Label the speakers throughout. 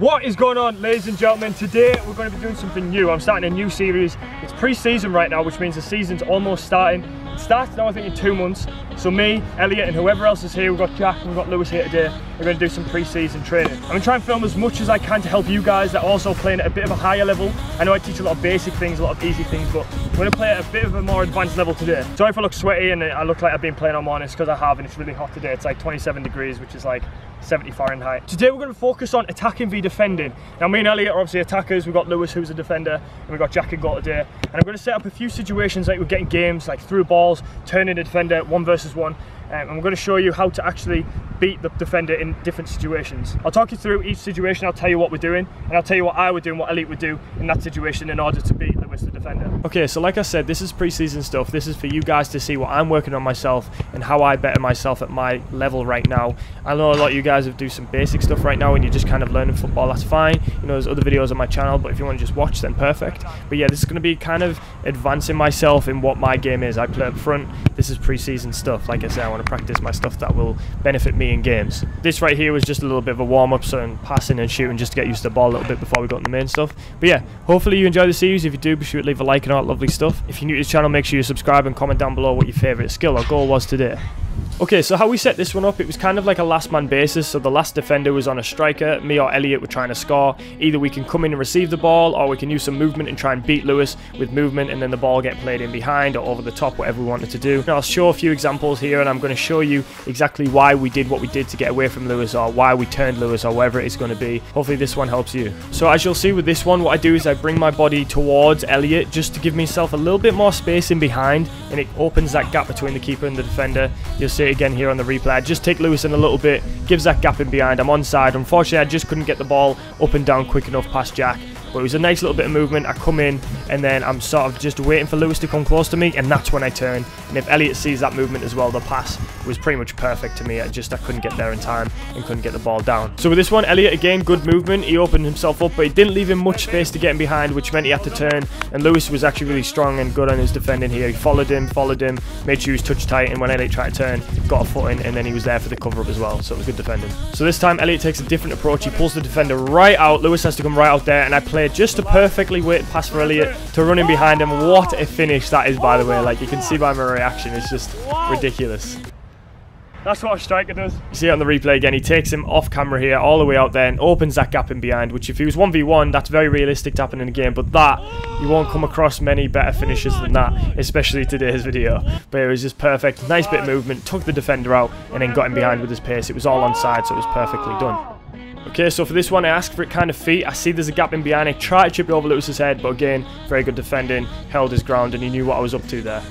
Speaker 1: What is going on, ladies and gentlemen? Today we're going to be doing something new. I'm starting a new series. It's pre-season right now, which means the season's almost starting. It starts now, I think, in 2 months. So me, Elliot, and whoever else is here, we've got Jack and we've got Lewis here today. We're going to do some pre-season training. I'm going to try and film as much as I can to help you guys that are also playing at a bit of a higher level. I know I teach a lot of basic things, a lot of easy things, but I'm going to play at a bit of a more advanced level today. Sorry if I look sweaty and I look like I've been playing all morning. It's because I have, and it's really hot today. It's like 27 degrees, which is like 70 Fahrenheit. Today we're going to focus on attacking v defending. Now me and Elliot are obviously attackers. We've got Lewis, who's a defender, and we've got Jack and goal today. And I'm going to set up a few situations like we're getting games, like through balls, turning a defender 1 versus 1. And I'm going to show you how to actually beat the defender in different situations. I'll talk you through each situation, I'll tell you what we're doing, and I'll tell you what I would do and what Elliot would do in that situation in order to beat Lewis, the defender. Okay, so like I said, this is pre-season stuff. This is for you guys to see what I'm working on myself and how I better myself at my level right now. I know a lot of you guys have do some basic stuff right now and you're just kind of learning football, that's fine. You know, there's other videos on my channel, but if you want to just watch, then perfect. But yeah, this is going to be kind of advancing myself in what my game is. I play up front. This is pre-season stuff. Like I said, I want to practice my stuff that will benefit me in games. This right here was just a little bit of a warm-up, so I'm passing and shooting just to get used to the ball a little bit before we got on the main stuff. But yeah, hopefully you enjoy the series. If you do, be sure to leave a like and all that lovely stuff. If you're new to the channel, make sure you subscribe and comment down below what your favourite skill or goal was today. Okay, so how we set this one up, it was kind of like a last man basis. So the last defender was on a striker. Me or Elliot were trying to score. Either we can come in and receive the ball, or we can use some movement and try and beat Lewis with movement, and then the ball get played in behind or over the top, whatever we wanted to do. Now I'll show a few examples here, and I'm going to show you exactly why we did what we did to get away from Lewis, or why we turned Lewis, or whatever it's going to be. Hopefully this one helps you. So as you'll see with this one, what I do is I bring my body towards Elliot just to give myself a little bit more space in behind, and it opens that gap between the keeper and the defender. You'll see it again here on the replay. I just take Lewis in a little bit, gives that gap in behind. I'm onside. Unfortunately, I just couldn't get the ball up and down quick enough past Jack. But it was a nice little bit of movement. I come in and then I'm sort of just waiting for Lewis to come close to me, and that's when I turn. And if Elliot sees that movement as well, the pass was pretty much perfect to me. I couldn't get there in time and couldn't get the ball down. So with this one, Elliot again, good movement. He opened himself up, but it didn't leave him much space to get in behind, which meant he had to turn. And Lewis was actually really strong and good on his defending here. He followed him, made sure he was touch tight, and when Elliot tried to turn, got a foot in, and then he was there for the cover up as well. So it was good defending. So this time Elliot takes a different approach. He pulls the defender right out. Lewis has to come right out there, and I played just a perfectly weighted pass for Elliot to run in behind him. What a finish that is, by the way. Like, you can see by my reaction, it's just ridiculous. That's what a striker does. You see it on the replay again. He takes him off camera here, all the way out there, and opens that gap in behind, which if he was 1v1, that's very realistic to happen in a game. But that, you won't come across many better finishes than that, especially today's video. But it was just perfect. Nice bit of movement, took the defender out, and then got him behind with his pace. It was all onside, so it was perfectly done. Okay, so for this one, I asked for it kind of feet. I see there's a gap in behind. I tried to chip it over Lewis's head, but again, very good defending. Held his ground, and he knew what I was up to there.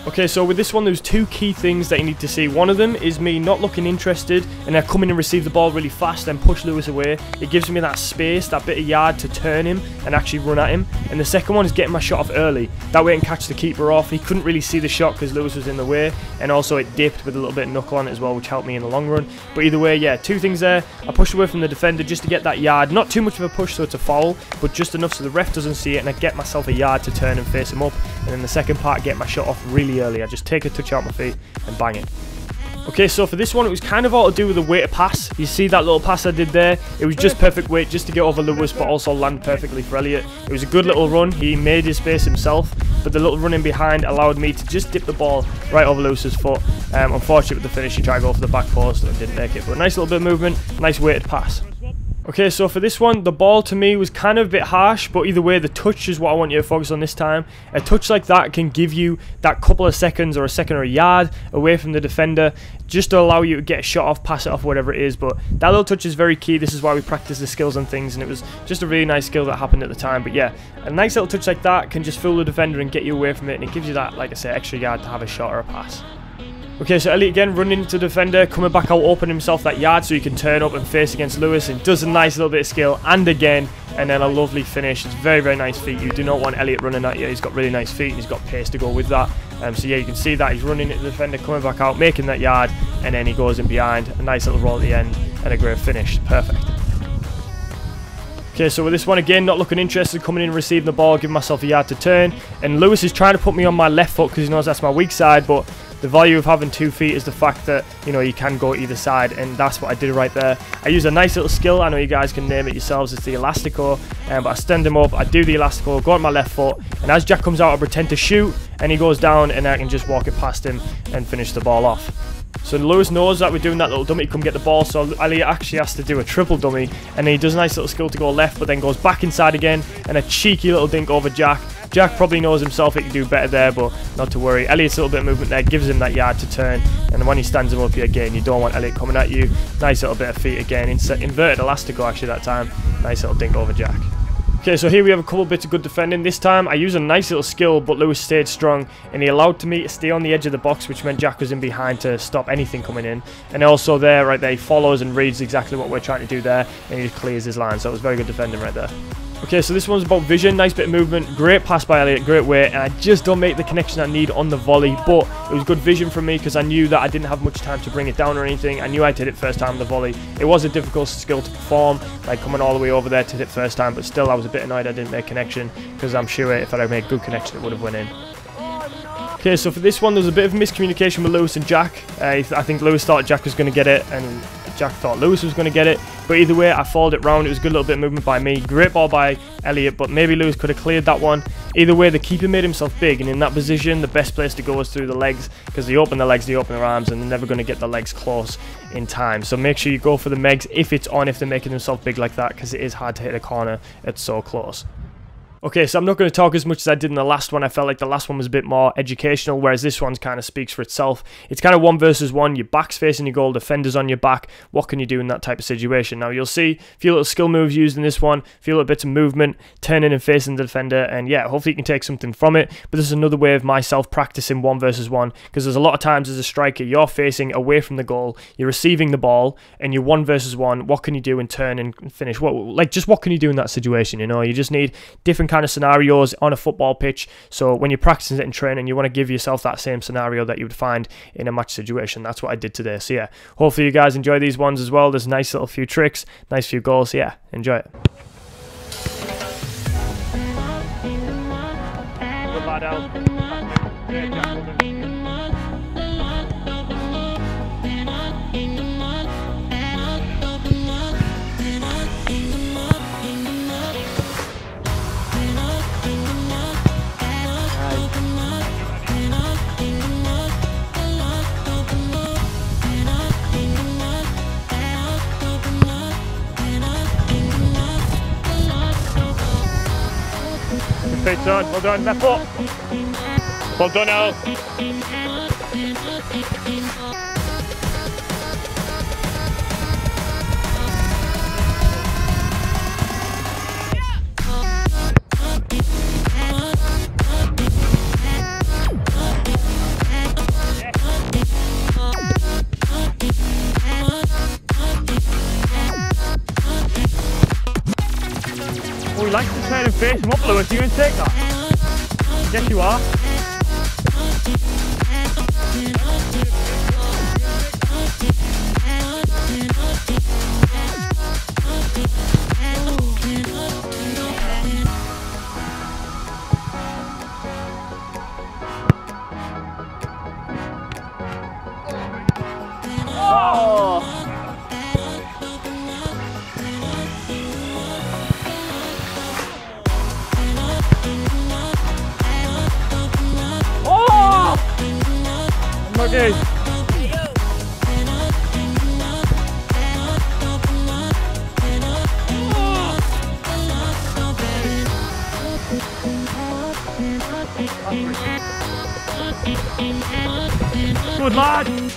Speaker 1: Okay, so with this one, there's 2 key things that you need to see. One of them is me not looking interested, and I come in and receive the ball really fast and push Lewis away. It gives me that space, that bit of yard to turn him and actually run at him. And the second one is getting my shot off early. That way I can catch the keeper off. He couldn't really see the shot because Lewis was in the way, and also it dipped with a little bit of knuckle on it as well, which helped me in the long run. But either way, yeah, 2 things there. I pushed away from the defender just to get that yard. Not too much of a push so it's a foul, but just enough so the ref doesn't see it, and I get myself a yard to turn and face him up. And then the second part, get my shot off really early. I just take a touch out my feet and bang it. Okay, so for this one, it was kind of all to do with the weighted pass. You see that little pass I did there? It was just perfect weight just to get over Lewis, but also land perfectly for Elliot. It was a good little run. He made his space himself, but the little run in behind allowed me to just dip the ball right over Lewis's foot. Unfortunate with the finish, he tried to go for the back post and didn't make it, but a nice little bit of movement, nice weighted pass. Okay, so for this one, the ball to me was kind of a bit harsh, but either way, the touch is what I want you to focus on this time. A touch like that can give you that couple of seconds or a second or a yard away from the defender, just to allow you to get a shot off, pass it off, whatever it is. But that little touch is very key. This is why we practice the skills and things, and it was just a really nice skill that happened at the time. But yeah, a nice little touch like that can just fool the defender and get you away from it, and it gives you that, like I say, extra yard to have a shot or a pass. Okay, so Elliot again running into the defender, coming back out, opening himself that yard so he can turn up and face against Lewis, and does a nice little bit of skill, and again, and then a lovely finish. It's very, very nice feet. You do not want Elliot running at you. He's got really nice feet, and he's got pace to go with that. So yeah, you can see that he's running into the defender, coming back out, making that yard, and then he goes in behind. A nice little roll at the end, and a great finish. Perfect. Okay, so with this one again, not looking interested, coming in and receiving the ball, giving myself a yard to turn. And Lewis is trying to put me on my left foot because he knows that's my weak side, but The value of having 2 feet is the fact that, you know, you can go either side, and that's what I did right there. I use a nice little skill. I know you guys can name it yourselves. It's the elastico, but I stand him up, I do the elastico, go on my left foot, and as Jack comes out, I pretend to shoot, and he goes down, and I can just walk it past him and finish the ball off. So Lewis knows that we're doing that little dummy to come get the ball, so Elliot actually has to do a triple dummy, and he does a nice little skill to go left, but then goes back inside again, and a cheeky little dink over Jack. Jack probably knows himself he can do better there, but not to worry. Elliot's little bit of movement there gives him that yard to turn, and when he stands him up here again, you don't want Elliot coming at you. Nice little bit of feet again, inverted elastico actually that time. Nice little dink over Jack. Okay, so here we have a couple bits of good defending. This time I used a nice little skill, but Lewis stayed strong, and he allowed me to stay on the edge of the box, which meant Jack was in behind to stop anything coming in. And also there, right there, he follows and reads exactly what we're trying to do there, and he just clears his line. So it was very good defending right there. Okay, so this one's about vision, nice bit of movement, great pass by Elliot, great weight, and I just don't make the connection I need on the volley, but it was good vision from me because I knew that I didn't have much time to bring it down or anything. I knew I'd hit it first time on the volley. It was a difficult skill to perform, like coming all the way over there to hit it first time, but still I was a bit annoyed I didn't make connection because I'm sure if I'd made good connection it would have went in. Okay, so for this one there was a bit of miscommunication with Lewis and Jack. I think Lewis thought Jack was going to get it, and Jack thought Lewis was going to get it, but either way I followed it round. It was a good little bit of movement by me, great ball by Elliot, but maybe Lewis could have cleared that one. Either way, the keeper made himself big, and in that position the best place to go is through the legs, because they open the legs, they open their arms, and they're never going to get the legs close in time. So make sure you go for the megs if it's on, if they're making themselves big like that, because it is hard to hit a corner, it's so close. Okay, so I'm not going to talk as much as I did in the last one. I felt like the last one was a bit more educational, whereas this one kind of speaks for itself. It's kind of 1 versus 1. Your back's facing your goal, defender's on your back. What can you do in that type of situation? Now, you'll see a few little skill moves used in this one, a few little bits of movement, turning and facing the defender, and yeah, hopefully you can take something from it. But this is another way of myself practicing 1 versus 1, because there's a lot of times as a striker, you're facing away from the goal, you're receiving the ball, and you're 1 versus 1. What can you do and turn and finish? What can you do in that situation? You know, you just need different kind of scenarios on a football pitch, so when you're practicing it in training, you want to give yourself that same scenario that you would find in a match situation. That's what I did today. So yeah, hopefully you guys enjoy these ones as well. There's a nice little few tricks, nice few goals. So yeah, enjoy it. Good lad, Al. Face on, well done, left foot. Well done, Al. Oh, he likes to turn and face him up, Lewis. Are you going to take that? Yes, you are. Oh! Okay. Good lad.